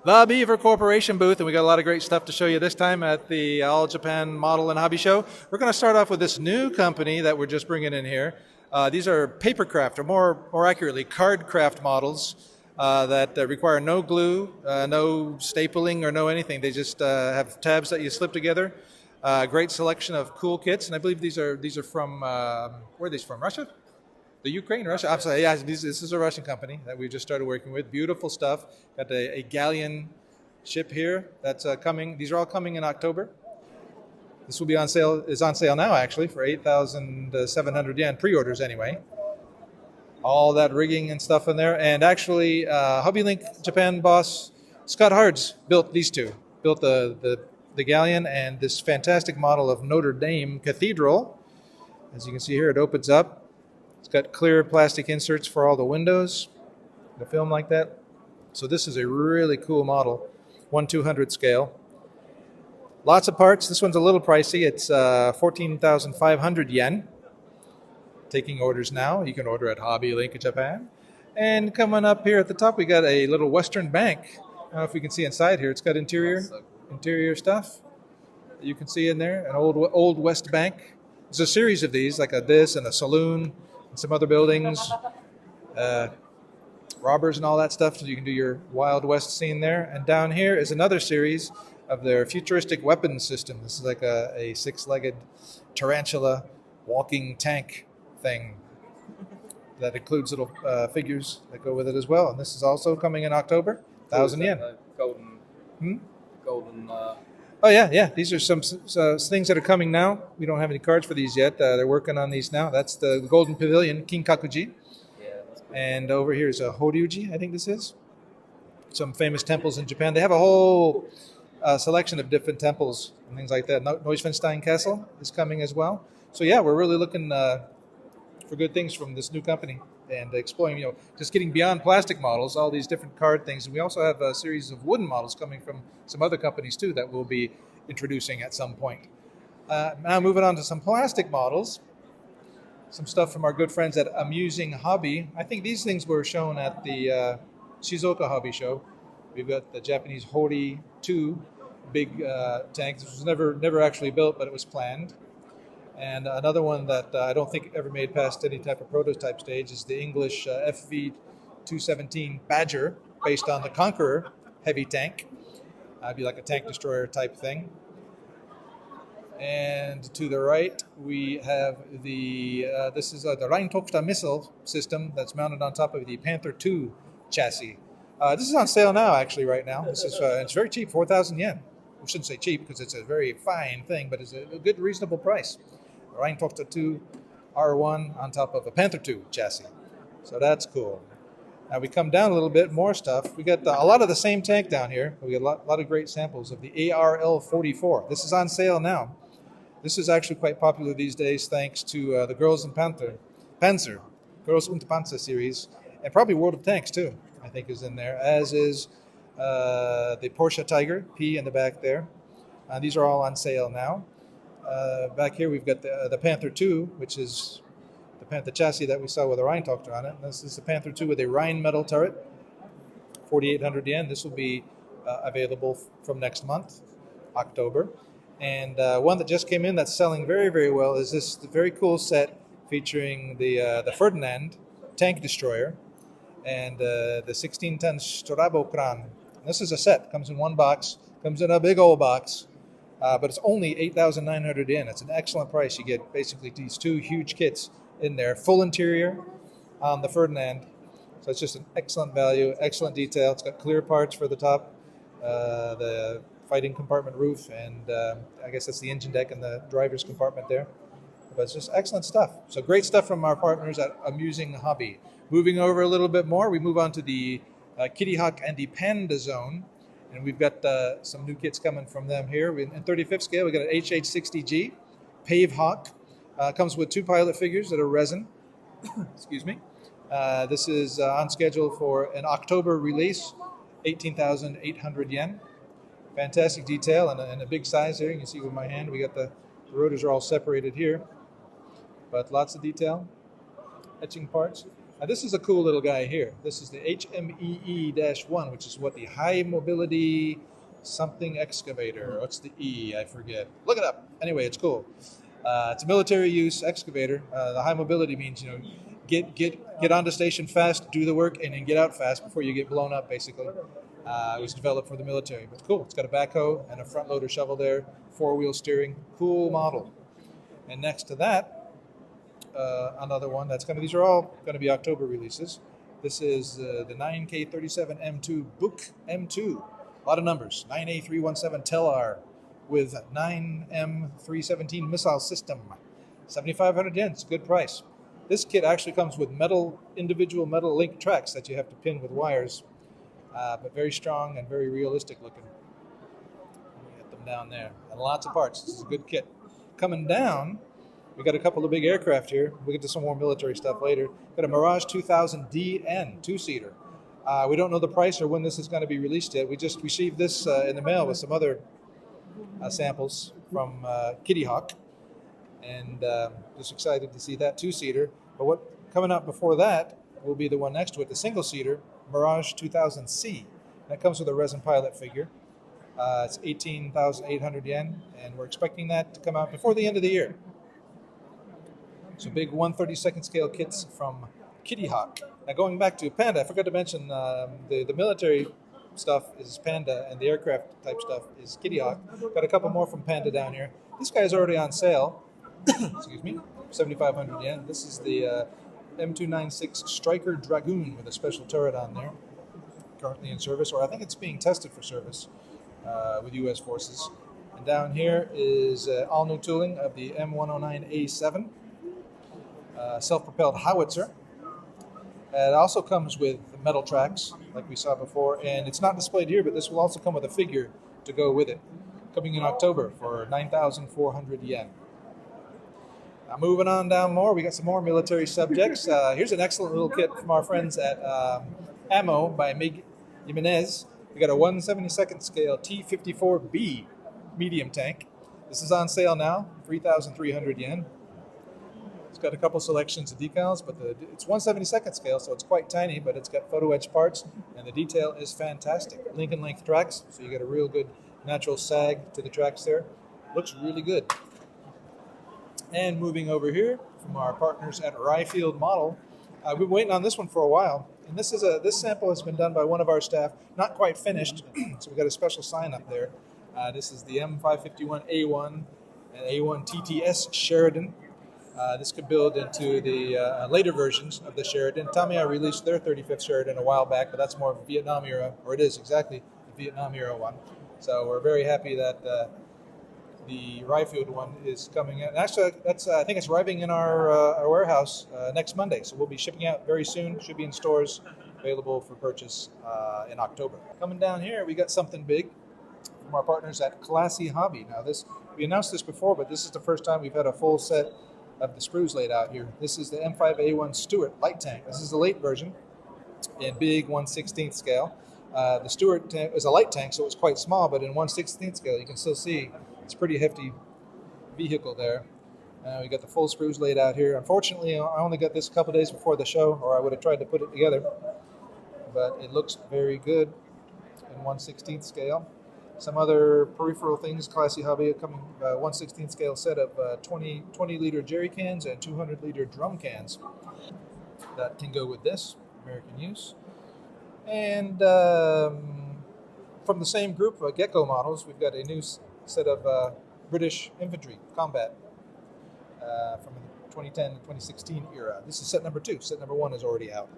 The Beaver Corporation booth, and we got a lot of great stuff to show you this time at the All Japan Model and Hobby Show. We're going to start off with this new company that we're just bringing in here. These are papercraft, or more accurately, cardcraft models that require no glue, no stapling, or no anything. They just have tabs that you slip together. Great selection of cool kits, and I believe these are from where are these from? Russia? The Ukraine, Russia. I'm sorry. Yeah, this is a Russian company that we just started working with. Beautiful stuff. Got a galleon ship here that's coming. These are all coming in October. This will be on sale. Is on sale now actually for 8,700 yen. Pre-orders anyway. All that rigging and stuff in there. And actually, HobbyLink Japan boss Scott Hards built these two. Built the galleon and this fantastic model of Notre-Dame Cathedral. As you can see here, it opens up. It's got clear plastic inserts for all the windows, the film like that. So this is a really cool model, 1/200 scale. Lots of parts. This one's a little pricey. It's 14,500 yen. Taking orders now. You can order at HobbyLink Japan. And coming up here at the top, we got a little Western bank. I don't know if we can see inside here. It's got interior stuff you can see in there. An old West bank. There's a series of these, like this and a saloon. And some other buildings, robbers and all that stuff, so you can do your Wild West scene there. And down here is another series of their futuristic weapons system. This is like a six-legged tarantula walking tank thing that includes little figures that go with it as well. And this is also coming in October, 1,000 yen. Golden. Oh, yeah. These are some things that are coming now. We don't have any cards for these yet. They're working on these now. That's the Golden Pavilion, Kinkakuji. Yeah, that's cool. And over here is a Horyuji, I think this is. Some famous temples in Japan. They have a whole selection of different temples and things like that. Neuschwanstein Castle is coming as well. So, yeah, we're really looking for good things from this new company and exploring, just getting beyond plastic models, all these different card things. And we also have a series of wooden models coming from some other companies, too, that we'll be introducing at some point. Now moving on to some plastic models. Some stuff from our good friends at Amusing Hobby. I think these things were shown at the Shizuoka Hobby Show. We've got the Japanese Hori 2 big tank. This was never actually built, but it was planned. And another one that I don't think ever made past any type of prototype stage is the English FV-217 Badger, based on the Conqueror heavy tank. It'd be like a tank destroyer type thing. And to the right, we have this is the Rheintokta missile system that's mounted on top of the Panther 2 chassis. This is on sale now, actually, right now. This is it's very cheap, 4,000 yen. We shouldn't say cheap because it's a very fine thing, but it's a good, reasonable price. Rheintokta 2 R1 on top of a Panther 2 chassis. So that's cool. Now we come down a little bit, more stuff. We got a lot of the same tank down here. We got a lot of great samples of the ARL-44. This is on sale now. This is actually quite popular these days thanks to the Girls in Panzer, Girls und Panzer series, and probably World of Tanks too, I think is in there, as is the Porsche Tiger, P in the back there. These are all on sale now. Back here we've got the Panther 2, which is the Panther chassis that we saw with the Rheintokta on it. This is the Panther 2 with a Rhine metal turret, 4,800 yen. This will be available from next month, October. And one that just came in that's selling very, very well is this very cool set featuring the Ferdinand tank destroyer and the 16-ton Strabokran. This is a set. Comes in one box. Comes in a big old box. But it's only 8,900 yen. It's an excellent price. You get basically these two huge kits in there. Full interior on the Ferdinand. So it's just an excellent value, excellent detail. It's got clear parts for the top, the fighting compartment roof, and I guess that's the engine deck and the driver's compartment there. But it's just excellent stuff. So great stuff from our partners at Amusing Hobby. Moving over a little bit more, we move on to the Kitty Hawk and the Panda Zone. And we've got some new kits coming from them here. In 35th scale, we got an HH60G, Pave Hawk. Comes with two pilot figures that are resin. Excuse me. This is on schedule for an October release, 18,800 yen. Fantastic detail and a big size here. You can see with my hand, we got the rotors are all separated here. But lots of detail, etching parts. This is a cool little guy here. This is the HMEE-1, which is what the High Mobility something excavator. What's the E? I forget. Look it up. Anyway, it's cool. It's a military use excavator. The high mobility means, get onto station fast, do the work, and then get out fast before you get blown up, basically. It was developed for the military, but it's cool. It's got a backhoe and a front loader shovel there, 4-wheel steering. Cool model. And next to that, another one these are all going to be October releases. This is the 9K37M2 Book M2. A lot of numbers. 9A317 Telar with 9M317 missile system. 7,500 yen. It's a good price. This kit actually comes with individual metal link tracks that you have to pin with wires, but very strong and very realistic looking. Get them down there. And lots of parts. This is a good kit. Coming down, we got a couple of big aircraft here. We'll get to some more military stuff later. Got a Mirage 2000DN 2-seater. We don't know the price or when this is going to be released yet. We just received this in the mail with some other samples from Kitty Hawk, and just excited to see that 2-seater. But what coming up before that will be the one next to it, the single-seater Mirage 2000C. That comes with a resin pilot figure. It's 18,800 yen, and we're expecting that to come out before the end of the year. So big 1/32 scale kits from Kitty Hawk. Now going back to Panda, I forgot to mention the military stuff is Panda and the aircraft type stuff is Kitty Hawk. Got a couple more from Panda down here. This guy's already on sale. Excuse me, 7,500 yen. This is the M296 Stryker Dragoon with a special turret on there. Currently in service, or I think it's being tested for service with U.S. forces. And down here is all new tooling of the M109A7 self-propelled howitzer. It also comes with metal tracks, like we saw before, and it's not displayed here, but this will also come with a figure to go with it, coming in October for 9,400 yen. Now moving on down more, we got some more military subjects. Here's an excellent little kit from our friends at Ammo by Mig Jimenez. We got a 1/72 scale T-54B medium tank. This is on sale now, 3,300 yen. It's got a couple selections of decals, but it's 1/72 scale, so it's quite tiny, but it's got photo etch parts, and the detail is fantastic. Lincoln length tracks, so you get a real good natural sag to the tracks there. Looks really good. And moving over here from our partners at Ryefield Model, we've been waiting on this one for a while, and this sample has been done by one of our staff, not quite finished, so we got a special sign up there. This is the M551 A1 and A1 TTS Sheridan. This could build into the later versions of the Sheridan. Tamiya released their 35th Sheridan a while back, but that's more of a Vietnam era, or it is exactly the Vietnam era one. So we're very happy that the Ryefield one is coming in. Actually, I think it's arriving in our warehouse next Monday, so we'll be shipping out very soon. Should be in stores, available for purchase in October. Coming down here, we got something big from our partners at Classy Hobby. Now we announced this before, but this is the first time we've had a full set of the sprues laid out here. This is the M5A1 Stuart light tank. This is the late version in big 1/16 scale. The Stuart tank is a light tank, so it's quite small, but in 1/16 scale, you can still see it's a pretty hefty vehicle there. We got the full sprues laid out here. Unfortunately, I only got this a couple days before the show, or I would have tried to put it together, but it looks very good in 1/16 scale. Some other peripheral things, Classy Hobby, coming 1/16 scale set of 20-liter jerry cans and 200-liter drum cans. That can go with this, American use. And from the same group, Gecko Models, we've got a new set of British infantry combat from the 2010 to 2016 era. This is set number 2. Set number 1 is already out.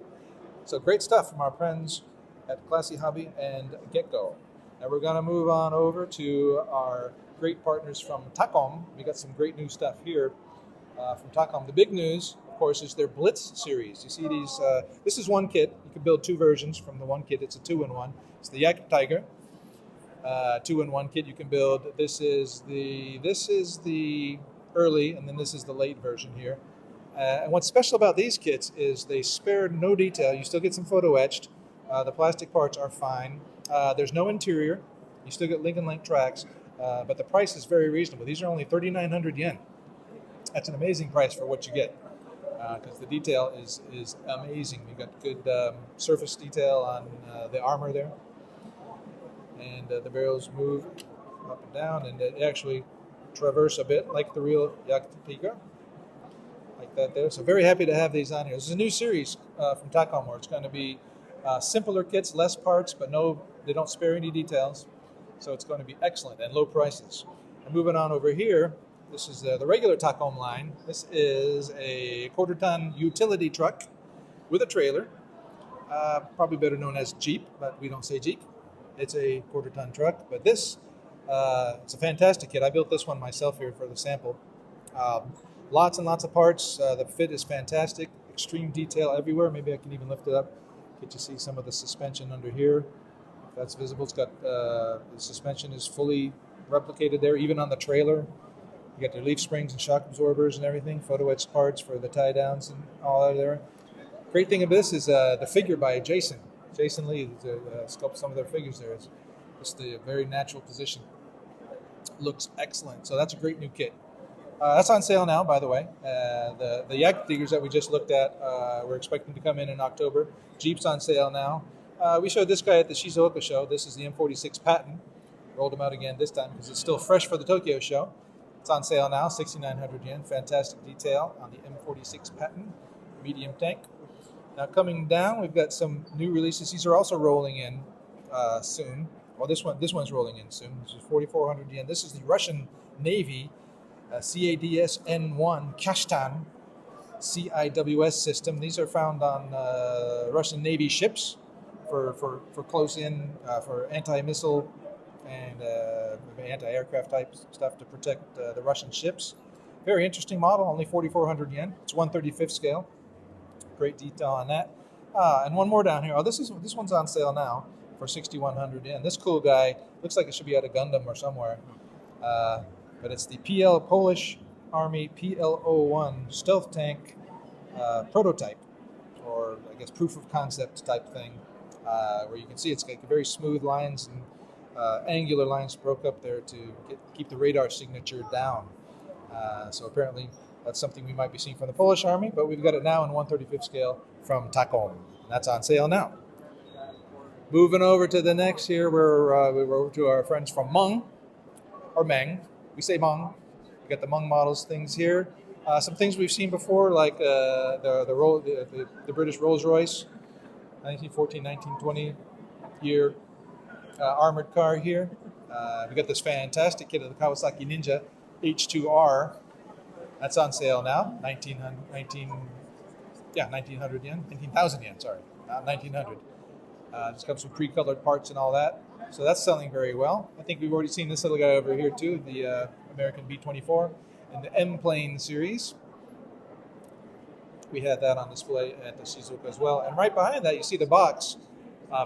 So great stuff from our friends at Classy Hobby and Gecko. Now we're going to move on over to our great partners from Takom. We got some great new stuff here from Takom. The big news, of course, is their Blitz series. You see these, this is one kit. You can build 2 versions from the one kit. It's a 2-in-1. It's the Yak Tiger 2-in-1 kit you can build. This is the early, and then this is the late version here. And what's special about these kits is they spare no detail. You still get some photo etched. The plastic parts are fine. There's no interior. You still get Lincoln length tracks, but the price is very reasonable. These are only 3,900 yen. That's an amazing price for what you get. because the detail is amazing. We've got good surface detail on the armor there, and the barrels move up and down, and they actually traverse a bit like the real Yakutiga, like that there. So very happy to have these on here. This is a new series from Takom, where it's going to be simpler kits, less parts, but they don't spare any details. So it's going to be excellent and low prices. And moving on over here, this is the regular Takom line. This is a quarter-ton utility truck with a trailer, probably better known as Jeep, but we don't say Jeep. It's a quarter-ton truck, but this it's a fantastic kit. I built this one myself here for the sample. Lots and lots of parts. The fit is fantastic. Extreme detail everywhere. Maybe I can even lift it up, get you to see some of the suspension under here. If that's visible. It's got the suspension is fully replicated there, even on the trailer. You got the leaf springs and shock absorbers and everything, photo etched parts for the tie downs and all that there. Great thing of this is the figure by Jason Lee sculpted some of their figures there. It's just a very natural position. Looks excellent. So that's a great new kit. That's on sale now, by the way. The Yak figures that we just looked at, we're expecting to come in October. Jeep's on sale now. We showed this guy at the Shizuoka show. This is the M46 Patton. Rolled them out again this time because it's still fresh for the Tokyo show. It's on sale now, 6,900 yen. Fantastic detail on the M46 Patton, medium tank. Now coming down, we've got some new releases. These are also rolling in soon. Well, this one's rolling in soon. This is 4,400 yen. This is the Russian Navy CADS N1 Kashtan CIWS system. These are found on Russian Navy ships for close in, for anti-missile and anti-aircraft type stuff to protect the Russian ships. Very interesting model, only 4,400 yen. It's 1/35th scale. Great detail on that. And one more down here. Oh, this one's on sale now for 6,100 yen. This cool guy looks like it should be out of Gundam or somewhere. But it's the Polish Army PL-01 stealth tank prototype, or I guess proof of concept type thing, where you can see it's got very smooth lines and angular lines broke up there to keep the radar signature down. So apparently that's something we might be seeing from the Polish Army, but we've got it now in 1/35th scale from Takom. And that's on sale now. Moving over to the next here, we're over to our friends from Meng, or Meng. We say Meng. We got the Hmong Models things here. Some things we've seen before, like the British Rolls-Royce, 1914-1920 year armored car here. We got this fantastic kit of the Kawasaki Ninja H2r. That's on sale now, 19,000 yen, sorry, not 1,900. This comes with pre-colored parts and all that. So that's selling very well. I think we've already seen this little guy over here too, the American B-24 in the M-Plane series. We had that on display at the Shizuoka as well. And right behind that, you see the box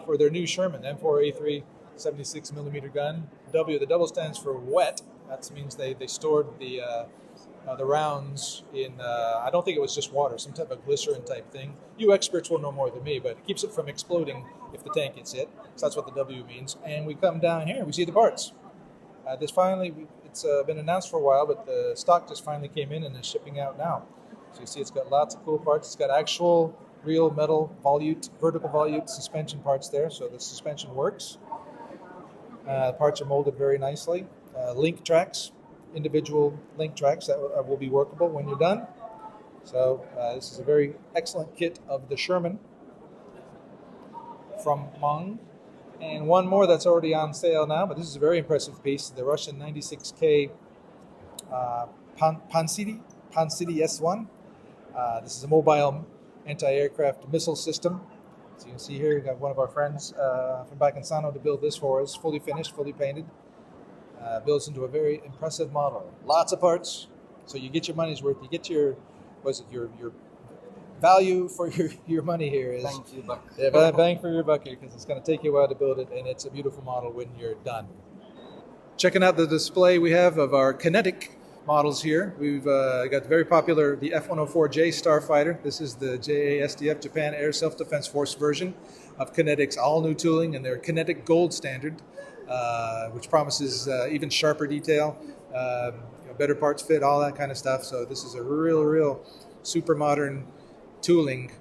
for their new Sherman, M4A3 76mm gun. The double stands for wet. That means they stored the rounds in, I don't think it was just water, some type of glycerin type thing. You experts will know more than me, but it keeps it from exploding if the tank gets hit. So that's what the W means. And we come down here, we see the parts. It's been announced for a while, but the stock just finally came in and is shipping out now. So you see it's got lots of cool parts. It's got actual real metal vertical volute suspension parts there, so the suspension works. The parts are molded very nicely. Link tracks, individual link tracks that will be workable when you're done. So this is a very excellent kit of the Sherman from Meng. And one more that's already on sale now, but this is a very impressive piece, the Russian 96K Pansidi S1. This is a mobile anti-aircraft missile system. So you can see here, we've got one of our friends from back in Sano to build this for us, fully finished, fully painted. Builds into a very impressive model. Lots of parts, so you get your money's worth. You get your value for your money here is bang for your buck. Yeah, bang for your buck here, because it's going to take you a while to build it, and it's a beautiful model when you're done. Checking out the display we have of our Kinetic models here. We've got the very popular, the F-104 J Starfighter. This is the JASDF, Japan Air Self-Defense Force version of Kinetic's all-new tooling and their Kinetic Gold standard, which promises even sharper detail, better parts fit, all that kind of stuff. So this is a real super modern tooling,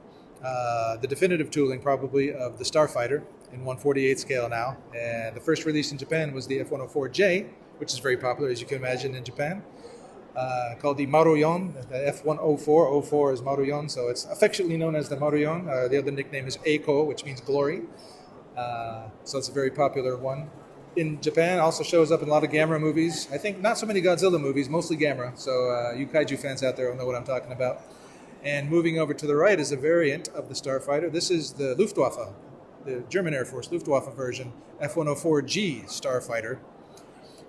the definitive tooling probably of the Starfighter in 1/48 scale now. And the first release in Japan was the F-104J, which is very popular, as you can imagine, in Japan. Called the Maruyon, the F-104. 04 is Maruyon, so it's affectionately known as the Maruyon. The other nickname is Eiko, which means glory. So it's a very popular one. In Japan, also shows up in a lot of Gamera movies. I think not so many Godzilla movies, mostly Gamera. So you kaiju fans out there will know what I'm talking about. And moving over to the right is a variant of the Starfighter. This is the Luftwaffe, the German Air Force Luftwaffe version, F-104G Starfighter.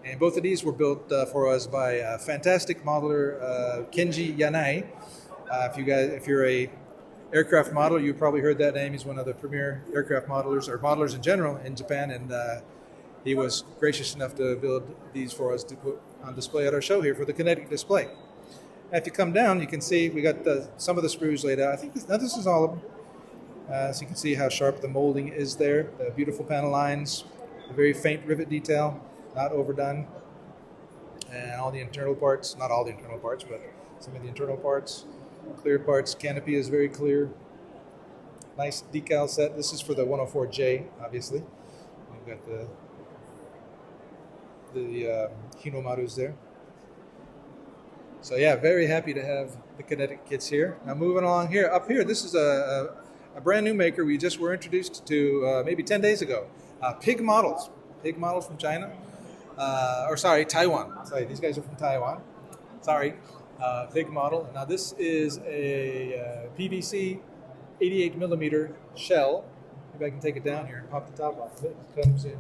And both of these were built for us by a fantastic modeler, Kenji Yanai. If you're a aircraft modeler, you probably heard that name. He's one of the premier aircraft modelers, or modelers in general, in Japan. And he was gracious enough to build these for us to put on display at our show here for the Kinetic display. If you come down, you can see we got some of the screws laid out. I think this is all of them. So you can see how sharp the molding is there. The beautiful panel lines, the very faint rivet detail, not overdone. And all the internal parts, not all the internal parts, but some of the internal parts, clear parts. Canopy is very clear. Nice decal set. This is for the 104J, obviously. We've got the Hinomarus there. So yeah, very happy to have the Kinetic kits here. Now moving along here, up here, this is a brand new maker we just were introduced to maybe 10 days ago. Pig Models from China. Taiwan. Sorry, these guys are from Taiwan. Sorry, Pig Model. Now this is a PVC 88 millimeter shell. Maybe I can take it down here and pop the top off of it. It comes in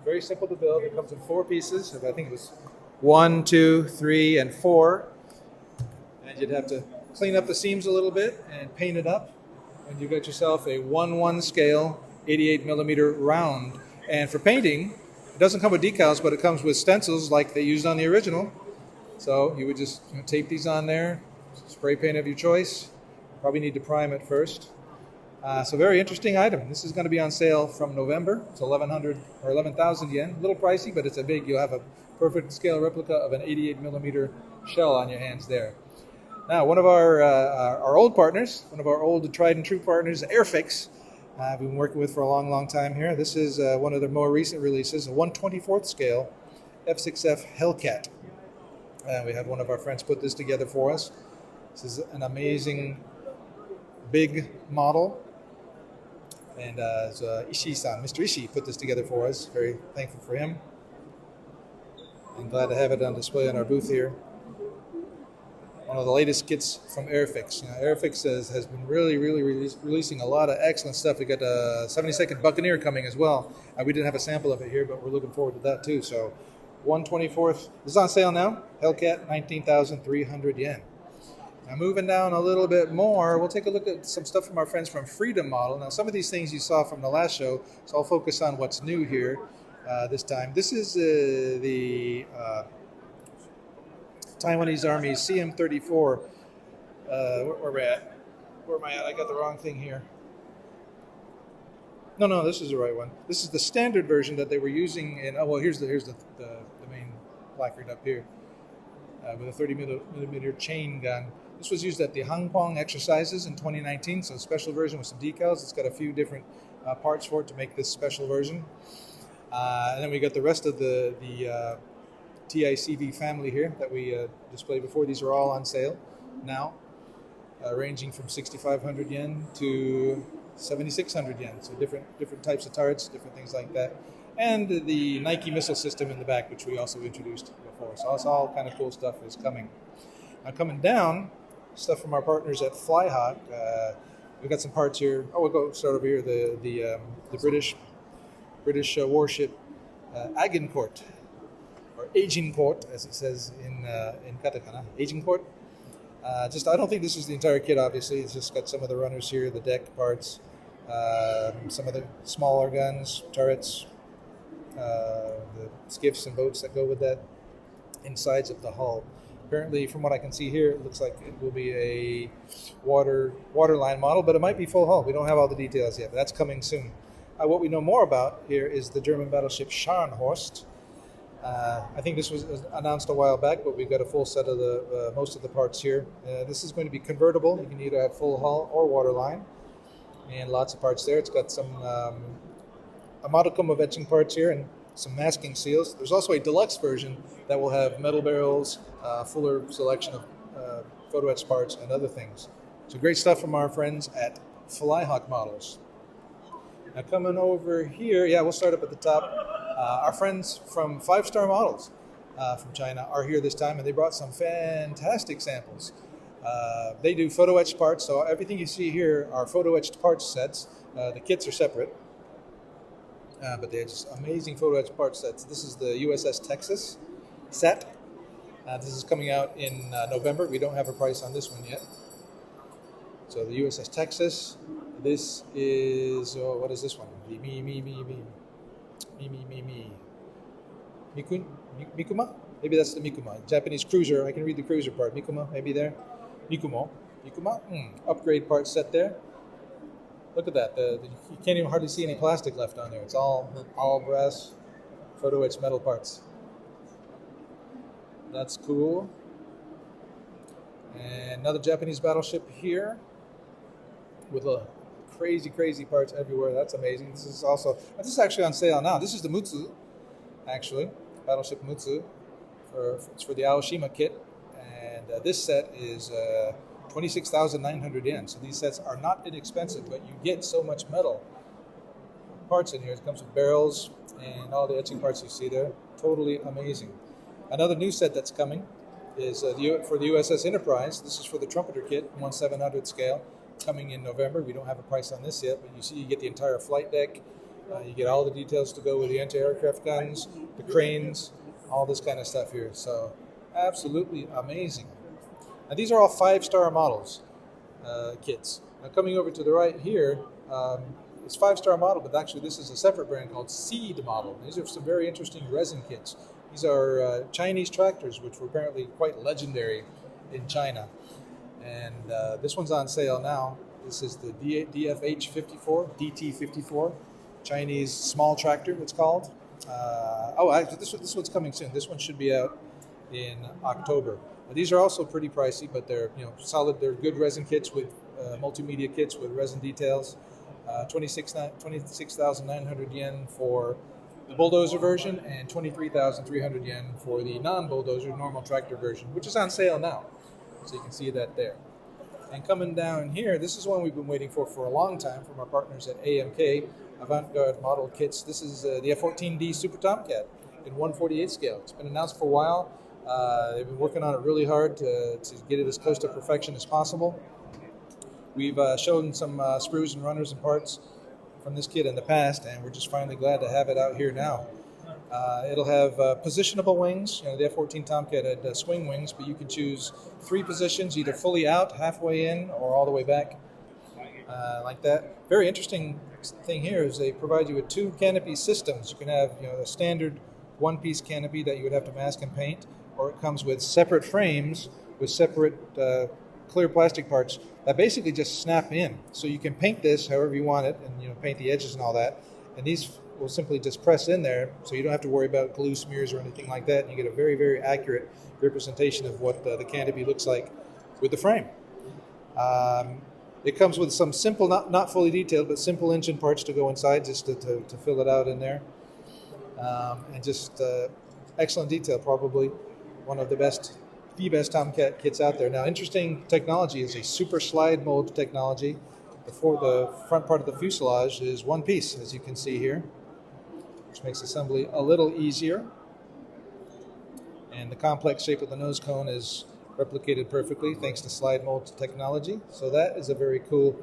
very simple to build. It comes in 4 pieces. I think it was 1, 2, 3, and 4. And you'd have to clean up the seams a little bit and paint it up. And you got yourself a 1/1 scale 88 millimeter round. And for painting, it doesn't come with decals, but it comes with stencils like they used on the original. So you would just tape these on there, spray paint of your choice. Probably need to prime it first. So very interesting item. This is going to be on sale from November. It's 1,100 or 11,000 yen. A little pricey, but it's you'll have a perfect scale replica of an 88 millimeter shell on your hands there. Now, one of our old partners, one of our old tried and true partners, Airfix, I've been working with for a long, long time here. This is one of their more recent releases, a 1/24th scale F6F Hellcat. We had one of our friends put this together for us. This is an amazing big model. And Ishii-san, Mr. Ishii, put this together for us. Very thankful for him. I'm glad to have it on display in our booth here. One of the latest kits from Airfix. Airfix has been really releasing a lot of excellent stuff. We got a 72nd Buccaneer coming as well. We didn't have a sample of it here, but we're looking forward to that too. So 1/24th, this is on sale now. Hellcat, 19,300 yen. Now moving down a little bit more, we'll take a look at some stuff from our friends from Freedom Model. Now some of these things you saw from the last show, so I'll focus on what's new here this time. This is the Taiwanese Army CM-34. Where am I at? Where am I at? I got the wrong thing here. No, this is the right one. This is the standard version that they were using in. Oh well, here's the main placard up here with a 30 millimeter chain gun. This was used at the Hong Kong exercises in 2019. So a special version with some decals. It's got a few different parts for it to make this special version. And then we got the rest of the TICV family here that we displayed before. These are all on sale now, ranging from 6,500 yen to 7,600 yen. So different types of turrets, different things like that. And the Nike missile system in the back, which we also introduced before. So it's all kind of cool stuff is coming. Now coming down, stuff from our partners at Flyhawk. We've got some parts here. Oh, we'll start over here. The British warship Agincourt, or Agincourt, as it says in katakana. Agincourt. I don't think this is the entire kit, obviously. It's just got some of the runners here, the deck parts, some of the smaller guns, turrets, the skiffs and boats that go with that, insides of the hull. Apparently, from what I can see here, it looks like it will be a waterline model, but it might be full hull. We don't have all the details yet, but that's coming soon. What we know more about here is the German battleship Scharnhorst. I think this was announced a while back, but we've got a full set of the most of the parts here. This is going to be convertible. You can either have full hull or waterline, and lots of parts there. It's got some a modicum of etching parts here and some masking seals. There's also a deluxe version that will have metal barrels, fuller selection of photo etched parts, and other things. So great stuff from our friends at Flyhawk Models. Now coming over here, we'll start up at the top. Our friends from 5-Star Models from China are here this time, and they brought some fantastic samples. They do photo etched parts, so everything you see here are photo etched parts sets. The kits are separate, but they're just amazing photo etched parts sets. This is the Uss Texas set. This is coming out in November. We don't have a price on this one yet. So the USS Texas. This is, what is this one? Mikuma? Maybe that's the Mikuma. Japanese cruiser. I can read the cruiser part. Mikuma, maybe there. Mikuma. Upgrade part set there. Look at that. You can't even hardly see any plastic left on there. It's all brass photo etched metal parts. That's cool. And another Japanese battleship here with a crazy parts everywhere. That's amazing. This is actually on sale now. This is the Mutsu, actually, Battleship Mutsu. It's for the Aoshima kit, and this set is 26,900 yen. So these sets are not inexpensive, but you get so much metal parts in here. It comes with barrels and all the etching parts you see there. Totally amazing. Another new set that's coming is for the USS Enterprise. This is for the Trumpeter kit, 1/700 scale. Coming in November. We don't have a price on this yet, but you get the entire flight deck. You get all the details to go with the anti-aircraft guns, the cranes, all this kind of stuff here. So absolutely amazing. Now these are all 5-Star Models kits. Now coming over to the right here, it's 5-Star Model, but actually this is a separate brand called Seed Model. These are some very interesting resin kits. These are Chinese tractors, which were apparently quite legendary in China. And this one's on sale now. This is the DT54, Chinese small tractor, it's called. Actually, this one's coming soon. This one should be out in October. These are also pretty pricey, but they're solid. They're good resin kits with multimedia kits with resin details. 26,900 yen for the bulldozer version, and 23,300 yen for the non-bulldozer normal tractor version, which is on sale now. So you can see that there. And coming down here, this is one we've been waiting for a long time from our partners at AMK, Avant-Garde Model Kits. This is the F-14D Super Tomcat in 1/48 scale. It's been announced for a while. They've been working on it really hard to get it as close to perfection as possible. We've shown some sprues and runners and parts from this kit in the past, and we're just finally glad to have it out here now. It'll have positionable wings. The F-14 Tomcat had swing wings, but you can choose 3 positions, either fully out, halfway in, or all the way back, like that. Very interesting thing here is they provide you with 2 canopy systems. You can have a standard one-piece canopy that you would have to mask and paint, or it comes with separate frames with separate clear plastic parts that basically just snap in. So you can paint this however you want it, and paint the edges and all that. And these will simply just press in there, so you don't have to worry about glue smears or anything like that. And you get a very accurate representation of what the canopy looks like with the frame. It comes with some simple, not fully detailed, but simple engine parts to go inside just to fill it out in there. And just excellent detail, probably one of the best Tomcat kits out there. Now, interesting technology is a super slide mold technology. The front part of the fuselage is one piece, as you can see here, which makes assembly a little easier. And the complex shape of the nose cone is replicated perfectly thanks to slide mold technology. So that is a very cool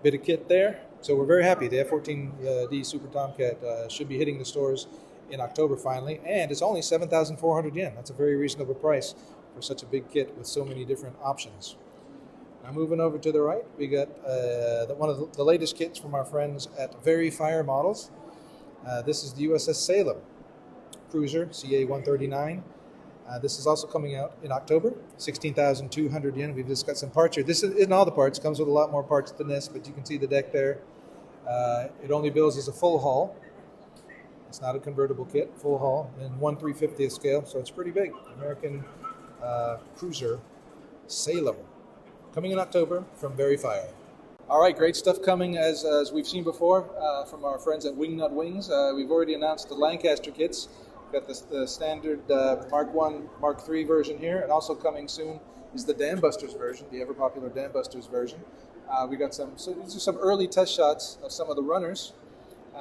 bit of kit there. So we're very happy. The F-14D Super Tomcat should be hitting the stores in October finally, and it's only 7,400 yen. That's a very reasonable price for such a big kit with so many different options. Now moving over to the right, we got one of the latest kits from our friends at Fire Models. This is the Uss Salem Cruiser Ca 139. This is also coming out in October, 16,200 yen. We've just got some parts here. This isn't all the parts. It comes with a lot more parts than this, but you can see the deck there. It only bills as a full hull. It's not a convertible kit, full hull, in 1/350th scale, so it's pretty big. American Cruiser Salem, coming in October from Veryfire. All right, great stuff coming as we've seen before from our friends at Wingnut Wings. We've already announced the Lancaster kits. We've got the standard Mark 1, Mark 3 version here, and also coming soon is the Dam Busters version, the ever popular Dam Busters version. We got so these are some early test shots of some of the runners.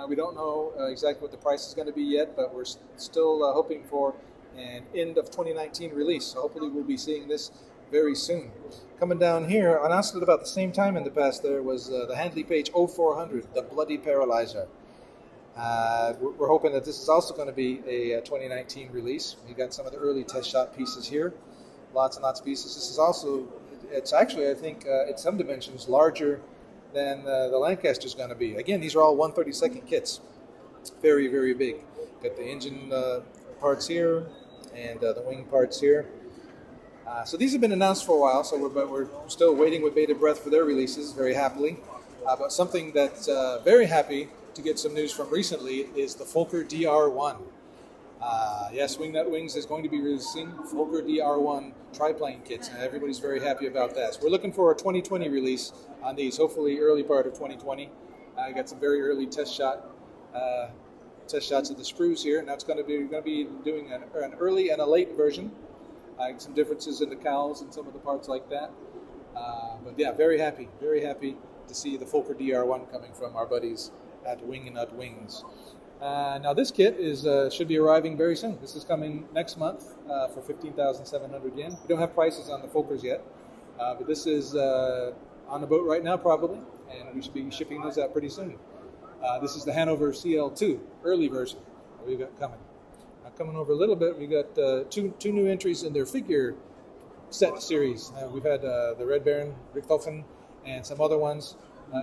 We don't know exactly what the price is going to be yet, but we're still hoping for an end of 2019 release. So hopefully we'll be seeing this very soon. Coming down here, announced at about the same time in the past, there was the Handley Page 0400, the Bloody Paralyzer. We're hoping that this is also going to be a 2019 release. We got some of the early test shot pieces here, lots and lots of pieces. This is also, it's actually, I think, in some dimensions larger than the Lancaster's going to be. Again, these are all 1/32nd kits. It's very, very big. Got the engine parts here and the wing parts here. So these have been announced for a while, but we're still waiting with bated breath for their releases, very happily. But something that's very happy to get some news from recently is the Fokker Dr1. Yes, Wingnut Wings is going to be releasing Fokker Dr1 triplane kits, and everybody's very happy about that. So we're looking for a 2020 release on these, hopefully early part of 2020. I got some very early test shots of the sprues here, and that's going to be doing an early and a late version. Some differences in the cowls and some of the parts like that. But yeah, very happy to see the Fokker Dr1 coming from our buddies at Wingnut Wings. Now this kit should be arriving very soon. This is coming next month for 15,700 yen. We don't have prices on the Fokkers yet, but this is on the boat right now probably, and we should be shipping those out pretty soon. This is the Hanover CL2 early version that we've got coming. Coming over a little bit, we got two new entries in their figure set series. We've had the Red Baron, Richthofen, and some other ones.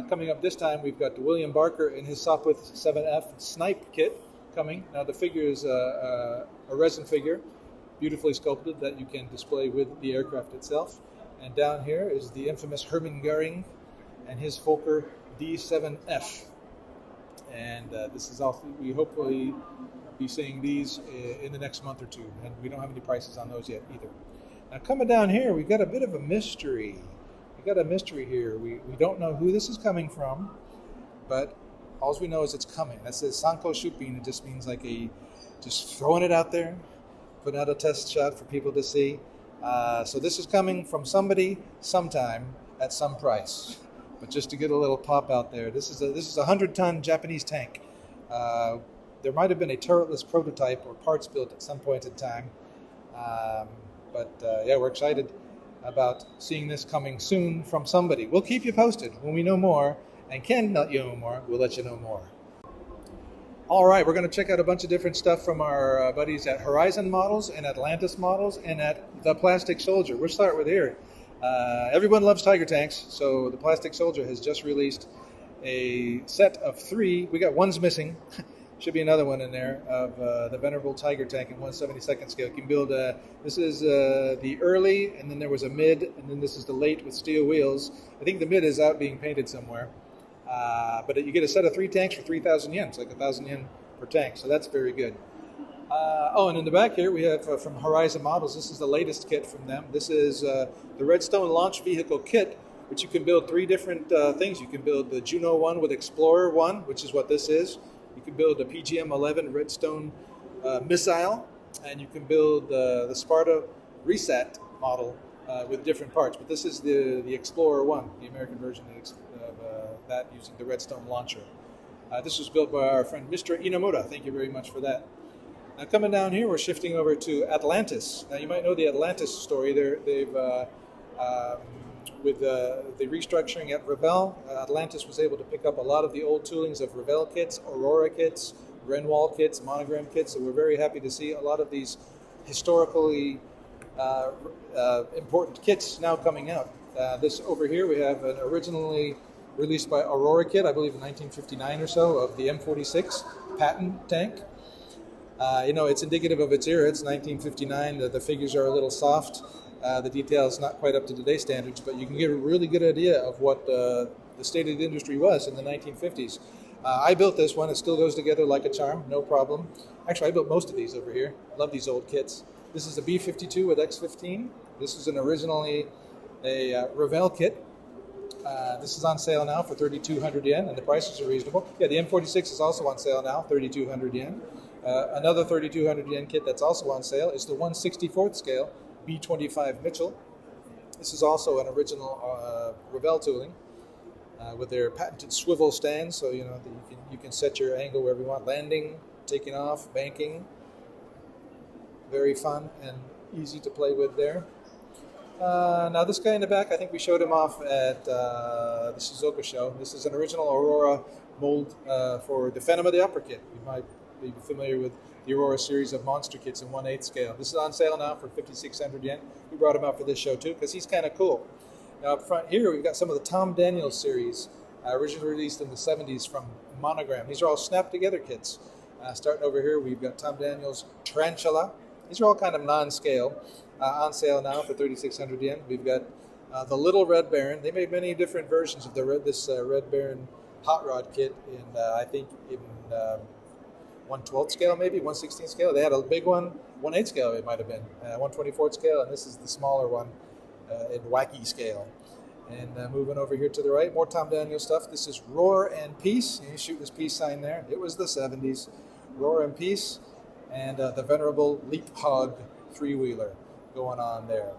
Coming up this time, we've got William Barker in his Sopwith 7F Snipe kit coming. Now the figure is a resin figure, beautifully sculpted, that you can display with the aircraft itself. And down here is the infamous Hermann Goering and his Fokker D7F. And this is also, we hopefully be seeing these in the next month or two, and we don't have any prices on those yet either. Now coming down here, we've got a bit of a mystery. We got a mystery here. We don't know who this is coming from, but all we know is it's coming. That says Sanko Shupin. It just means like just throwing it out there, putting out a test shot for people to see. So this is coming from somebody, sometime, at some price. But just to get a little pop out there, this is a 100-ton Japanese tank. There might have been a turretless prototype or parts built at some point in time. Yeah, we're excited about seeing this coming soon from somebody. We'll keep you posted when we know more, and can let you know more, we'll let you know more. All right, we're going to check out a bunch of different stuff from our buddies at Horizon Models and Atlantis Models and at The Plastic Soldier. We'll start with here. Everyone loves Tiger tanks, so The Plastic Soldier has just released a set of 3. We got one's missing. Should be another one in there of the Venerable Tiger tank in 1/72nd scale. You can build, this is the early, and then there was a mid, and then this is the late with steel wheels. I think the mid is out being painted somewhere. But you get a set of 3 tanks for 3,000 yen. It's like 1,000 yen per tank, so that's very good. And in the back here we have from Horizon Models. This is the latest kit from them. This is the Redstone Launch Vehicle Kit, which you can build 3 different things. You can build the Juno 1 with Explorer 1, which is what this is. You can build a PGM-11 Redstone missile, and you can build the Sparta Reset model with different parts. But this is the Explorer 1, the American version of that using the Redstone launcher. This was built by our friend Mr. Inamura. Thank you very much for that. Now coming down here, we're shifting over to Atlantis. Now you might know the Atlantis story. They've with the restructuring at Revell, Atlantis was able to pick up a lot of the old toolings of Revell kits, Aurora kits, Renwall kits, Monogram kits. So we're very happy to see a lot of these historically important kits now coming out. This over here, we have an originally released by Aurora kit, I believe in 1959 or so, of the M46 Patton tank. It's indicative of its era. It's 1959. The figures are a little soft. The details not quite up to today's standards, but you can get a really good idea of what the state of the industry was in the 1950s. I built this one. It still goes together like a charm, no problem. Actually, I built most of these over here. Love these old kits. This is a B-52 with X-15. This is originally a Revell kit. This is on sale now for 3,200 yen, and the prices are reasonable. Yeah, the M46 is also on sale now, 3,200 yen. Another 3,200 yen kit that's also on sale is the 1/64th scale B-25 Mitchell. This is also an original Revell tooling with their patented swivel stands, so that you can set your angle wherever you want. Landing, taking off, banking. Very fun and easy to play with there. Now this guy in the back, I think we showed him off at the Shizuoka show. This is an original Aurora mold for the Phantom of the Upper kit. You might be familiar with the Aurora series of monster kits in 1/8 scale. This is on sale now for 5,600 yen. We brought him out for this show too because he's kind of cool. Now up front here we've got some of the Tom Daniels series, originally released in the 70s from Monogram. These are all snap together kits. Starting over here we've got Tom Daniels Tarantula. These are all kind of non-scale. On sale now for 3,600 yen. We've got the Little Red Baron. They made many different versions of this Red Baron hot rod kit in, I think, in 1/12 scale maybe, 1/16 scale. They had a big one, 1/8 scale it might have been, 1/24 scale, and this is the smaller one in wacky scale. And moving over here to the right, more Tom Daniels stuff. This is Roar and Peace. You shoot this peace sign there. It was the 70s. Roar and Peace, and the Venerable Leap Hog three-wheeler going on there.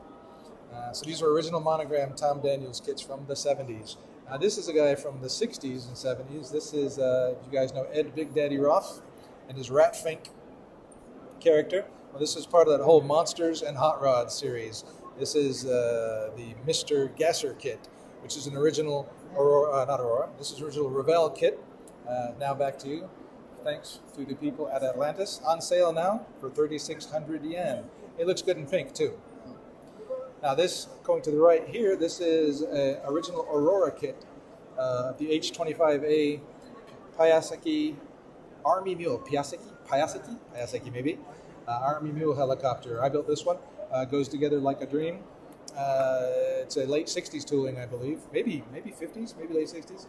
So these are original Monogram Tom Daniels kits from the 70s. This is a guy from the 60s and 70s. This is, you guys know Ed Big Daddy Roth and his Ratfink character. Well, this is part of that whole Monsters and Hot Rods series. This is the Mr. Gasser kit, which is an original not Aurora. This is original Revell kit. Now back to you. Thanks to the people at Atlantis. On sale now for 3,600 yen. It looks good in pink too. Now this, going to the right here, this is an original Aurora kit, the H-25A Kawasaki Army Mule, Kawasaki maybe, Army Mule helicopter. I built this one. Goes together like a dream. It's a late 60s tooling, I believe. Maybe 50s, maybe late 60s.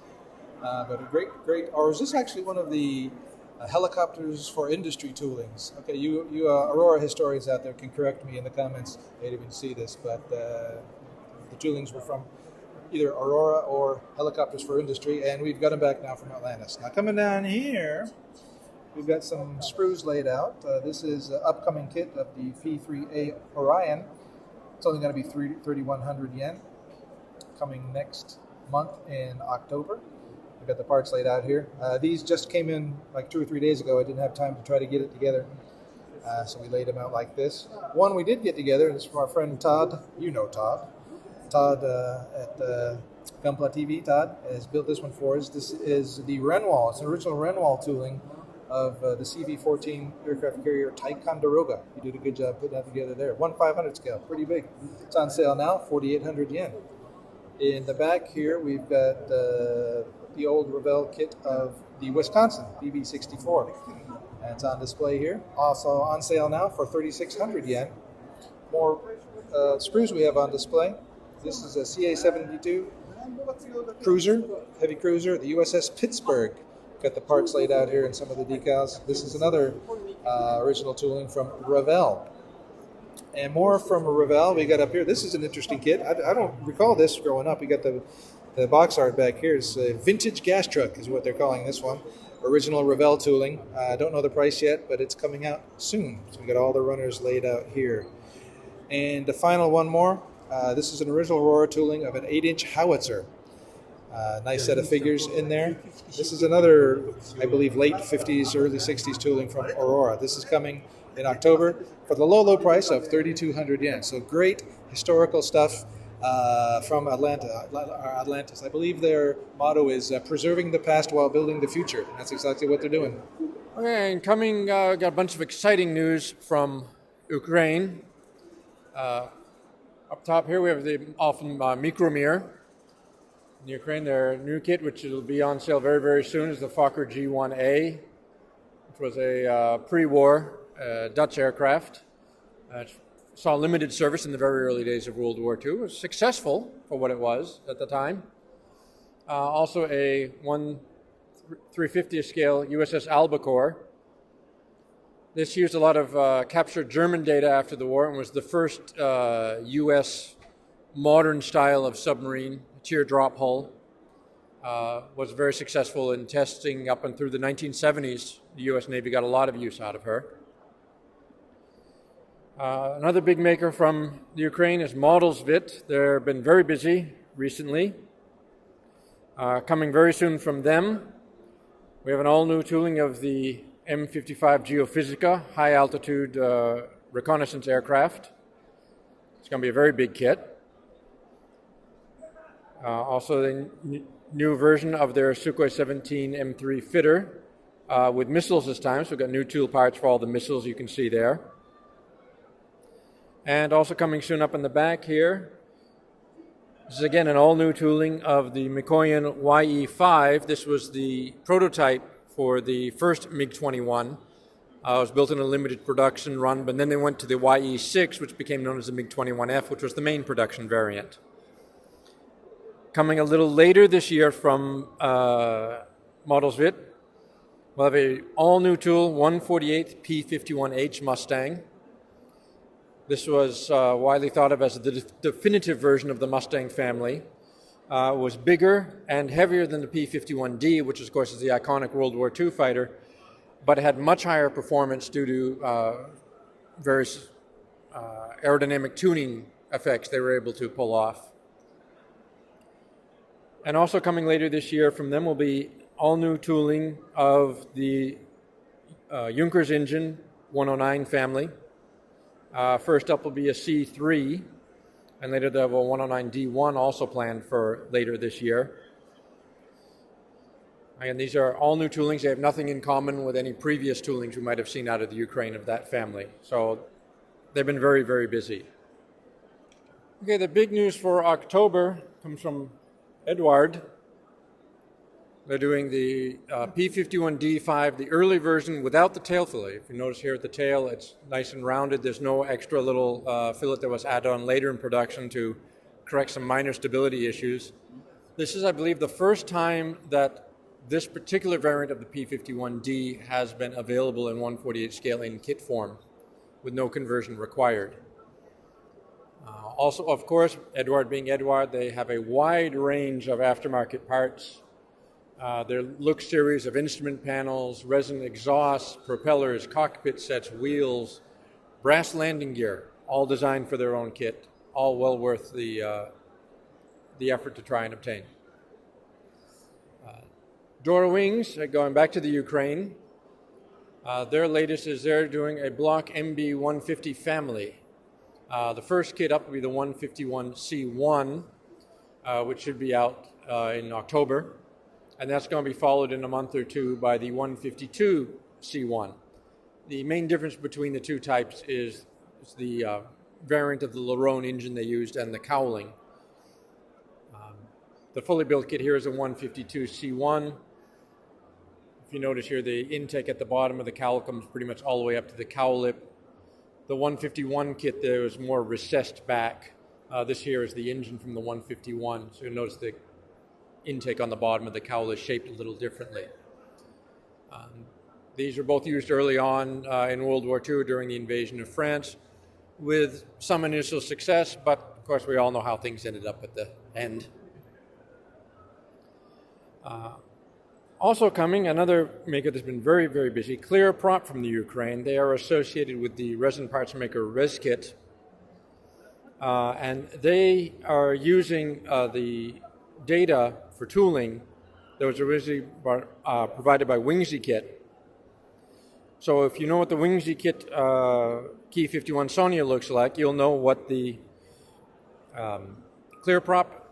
But a great, or is this actually one of the helicopters for industry toolings? Okay, you Aurora historians out there can correct me in the comments. I didn't even see this, but the toolings were from either Aurora or helicopters for industry, and we've got them back now from Atlantis. Now coming down here, we've got some sprues laid out. This is an upcoming kit of the P-3A Orion. It's only going to be 3,100 yen, coming next month in October. We've got the parts laid out here. These just came in like 2 or 3 days ago. I didn't have time to try to get it together, so we laid them out like this. One we did get together, and it's from our friend Todd. You know Todd. Todd at Gunpla TV. Todd has built this one for us. This is the Renwall. It's an original Renwall tooling of the CV-14 aircraft carrier Ticonderoga. You did a good job putting that together there. 1/500 scale, pretty big. It's on sale now, 4,800 yen. In the back here, we've got the old Revell kit of the Wisconsin BB-64. And it's on display here. Also on sale now for 3,600 yen. More sprues we have on display. This is a CA-72 cruiser, heavy cruiser, the USS Pittsburgh. Got the parts laid out here and some of the decals. This is another original tooling from Revell. And more from Revell we got up here. This is an interesting kit. I don't recall this growing up. We got the box art back here. It's a vintage gas truck is what they're calling this one. Original Revell tooling. I don't know the price yet, but it's coming out soon. So we got all the runners laid out here. And the final one more. This is an original Aurora tooling of an 8-inch howitzer. Nice set of figures in there. This is another, I believe, late 50s, early 60s tooling from Aurora. This is coming in October for the low price of 3,200 yen. So great historical stuff from Atlantis. I believe their motto is preserving the past while building the future. That's exactly what they're doing. Okay, and coming, got a bunch of exciting news from Ukraine. Up top here we have the often Mikromir. In Ukraine, their new kit, which will be on sale very, very soon, is the Fokker G1A, which was a pre-war Dutch aircraft. It saw limited service in the very early days of World War II. It was successful for what it was at the time. Also a 350th scale USS Albacore. This used a lot of captured German data after the war and was the first U.S. modern style of submarine, teardrop hull. Was very successful in testing up and through the 1970s. The U.S. Navy got a lot of use out of her. Another big maker from the Ukraine is Models Vit. They've been very busy recently. Coming very soon from them, we have an all-new tooling of the M55 Geophysica high-altitude reconnaissance aircraft. It's going to be a very big kit. Also, the new version of their Sukhoi 17 M3 fitter with missiles this time. So we've got new tool parts for all the missiles you can see there. And also coming soon up in the back here, this is again an all-new tooling of the Mikoyan Ye5. This was the prototype for the first MiG-21. It was built in a limited production run, but then they went to the Ye6, which became known as the MiG-21F, which was the main production variant. Coming a little later this year from Models Vit, we'll have an all-new tool, 148th P-51 H Mustang. This was widely thought of as the definitive version of the Mustang family. It was bigger and heavier than the P-51D, which of course is the iconic World War II fighter, but it had much higher performance due to various aerodynamic tuning effects they were able to pull off. And also coming later this year from them will be all new tooling of the Junkers engine 109 family. First up will be a C3, and later they'll have a 109D1 also planned for later this year. Again, these are all new toolings. They have nothing in common with any previous toolings we might have seen out of the Ukraine of that family. So they've been very, very busy. Okay, the big news for October comes from Edward. They're doing the P-51D5, the early version without the tail fillet. If you notice here at the tail, it's nice and rounded. There's no extra little fillet that was added on later in production to correct some minor stability issues. This is, I believe, the first time that this particular variant of the P-51D has been available in 148 scale in kit form with no conversion required. Also, of course, Edward being Edward, they have a wide range of aftermarket parts. Their look series of instrument panels, resin exhausts, propellers, cockpit sets, wheels, brass landing gear, all designed for their own kit, all well worth the effort to try and obtain. Dora Wings, going back to the Ukraine, their latest is they're doing a Block MB-150 family. The first kit up will be the 151C1, which should be out in October. And that's going to be followed in a month or two by the 152C1. The main difference between the two types is the variant of the Lerone engine they used and the cowling. The fully built kit here is a 152C1. If you notice here, the intake at the bottom of the cowl comes pretty much all the way up to the cowl lip. The 151 kit there is more recessed back. This here is the engine from the 151, so you'll notice the intake on the bottom of the cowl is shaped a little differently. These were both used early on in World War II during the invasion of France with some initial success, but of course we all know how things ended up at the end. Also coming, another maker that's been very, very busy, Clear Prop from the Ukraine. They are associated with the resin parts maker ResKit, and they are using the data for tooling that was originally provided by Wingsy Kit. So if you know what the Wingsy Kit Key 51 Sonia looks like, you'll know what the Clear Prop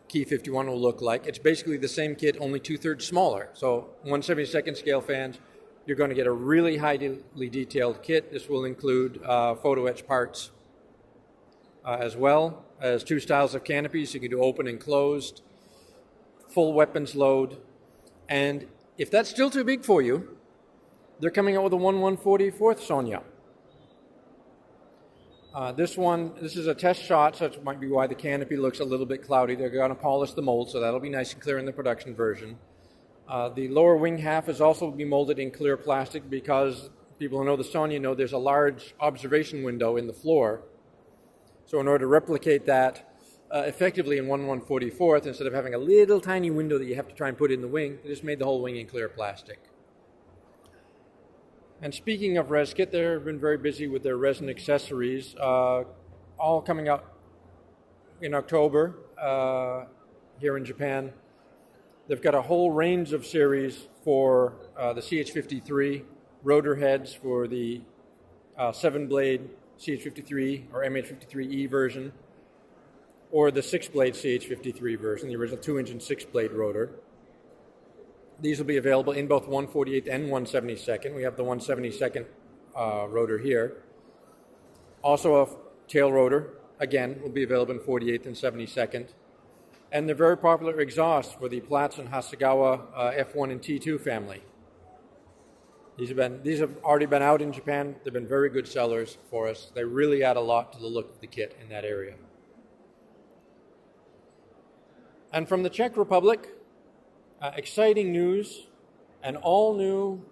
Key 51 will look like. It's basically the same kit, only 2/3 smaller. So 1/72 scale fans, you're going to get a really highly detailed kit. This will include photo etch parts as well as two styles of canopies. You can do open and closed, full weapons load, and if that's still too big for you, they're coming out with a 1/144th Sonia. This is a test shot, so it might be why the canopy looks a little bit cloudy. They're going to polish the mold, so that'll be nice and clear in the production version. The lower wing half is also be molded in clear plastic because people who know the Sonya know there's a large observation window in the floor. So in order to replicate that effectively in 1/144th, instead of having a little tiny window that you have to try and put in the wing, they just made the whole wing in clear plastic. And speaking of Res Kit, they've been very busy with their resin accessories, all coming out in October here in Japan. They've got a whole range of series for the CH-53, rotor heads for the 7-blade CH-53 or MH-53E version, or the 6-blade CH-53 version, the original 2-engine 6-blade rotor. These will be available in both 1/48th and 1/72nd. We have the 1/72nd rotor here. Also a tail rotor, again, will be available in 48th and 72nd. And the very popular exhaust for the Platts and Hasegawa F1 and T2 family. These have already been out in Japan. They've been very good sellers for us. They really add a lot to the look of the kit in that area. And from the Czech Republic, exciting news, an all-new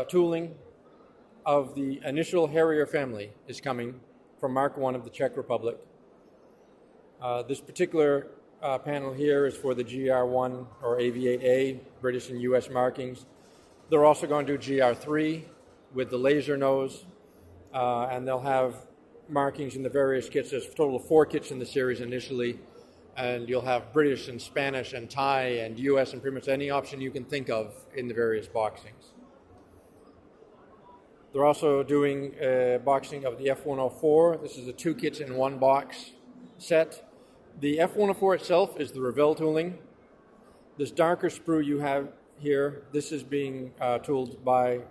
tooling of the initial Harrier family is coming from Mark I of the Czech Republic. This particular panel here is for the GR1 or AV8A, British and US markings. They're also going to do GR3 with the laser nose, and they'll have markings in the various kits. There's a total of 4 kits in the series initially, and you'll have British and Spanish and Thai and US and pretty much any option you can think of in the various boxings. They're also doing a boxing of the F104. This is a 2 kits in 1 box set. The F104 itself is the Revell tooling. This darker sprue you have here, this is being tooled by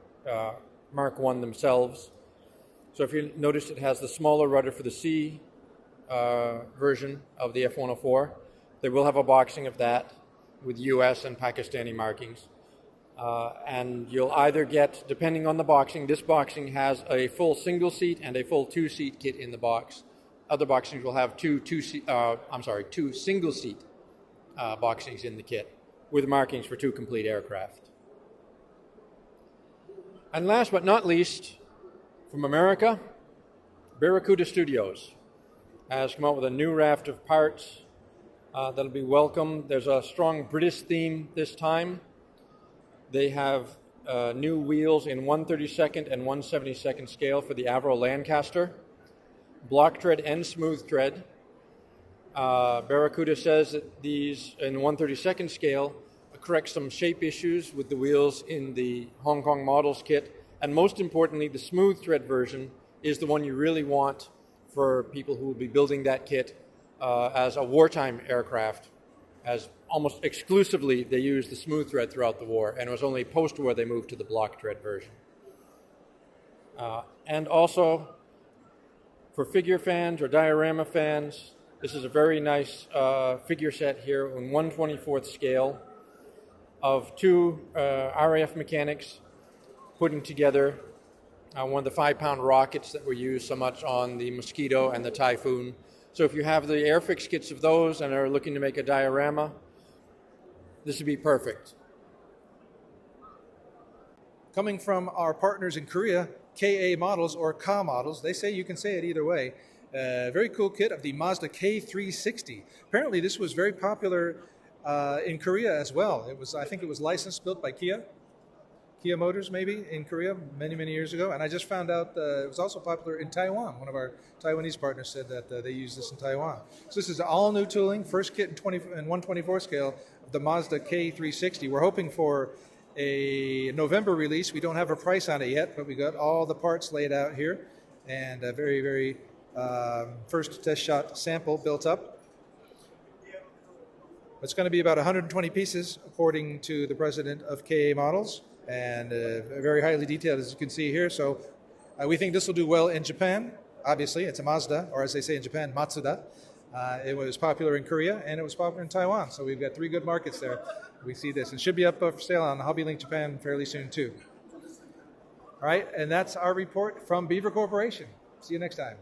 Mark I themselves. So if you notice, it has the smaller rudder for the C version of the F104. They will have a boxing of that with US and Pakistani markings. And you'll either get, depending on the boxing, this boxing has a full single seat and a full 2-seat kit in the box. Other boxings will have two single seat boxings in the kit with markings for 2 complete aircraft. And last but not least, from America, Barracuda Studios has come out with a new raft of parts that'll be welcome. There's a strong British theme this time. They have new wheels in 1/32nd and 1/72nd scale for the Avro Lancaster, block tread and smooth tread. Barracuda says that these in 1/32nd scale correct some shape issues with the wheels in the Hong Kong Models kit, and most importantly, the smooth tread version is the one you really want for people who will be building that kit as a wartime aircraft, as almost exclusively they used the smooth tread throughout the war, and it was only post-war they moved to the block tread version. And also, for figure fans or diorama fans, this is a very nice figure set here in 1/24th scale of 2 RAF mechanics putting together one of the 5-pound rockets that were used so much on the Mosquito and the Typhoon. So if you have the airfix kits of those and are looking to make a diorama, this would be perfect. Coming from our partners in Korea, KA Models or Ka Models, they say you can say it either way. Very cool kit of the Mazda K360. Apparently this was very popular in Korea as well. I think it was licensed, built by Kia Motors maybe in Korea many years ago. And I just found out it was also popular in Taiwan. One of our Taiwanese partners said that they use this in Taiwan. So this is all new tooling, first kit in 1/24 scale of the Mazda K360. We're hoping for a November release. We don't have a price on it yet, but we got all the parts laid out here, and a very first test shot sample built up. It's going to be about 120 pieces, according to the president of KA Models, and very highly detailed, as you can see here. So we think this will do well in Japan. Obviously, it's a Mazda, or as they say in Japan, Matsuda. It was popular in Korea, and it was popular in Taiwan. So we've got 3 good markets there. We see this. It should be up for sale on HobbyLink Japan fairly soon, too. All right, and that's our report from Beaver Corporation. See you next time.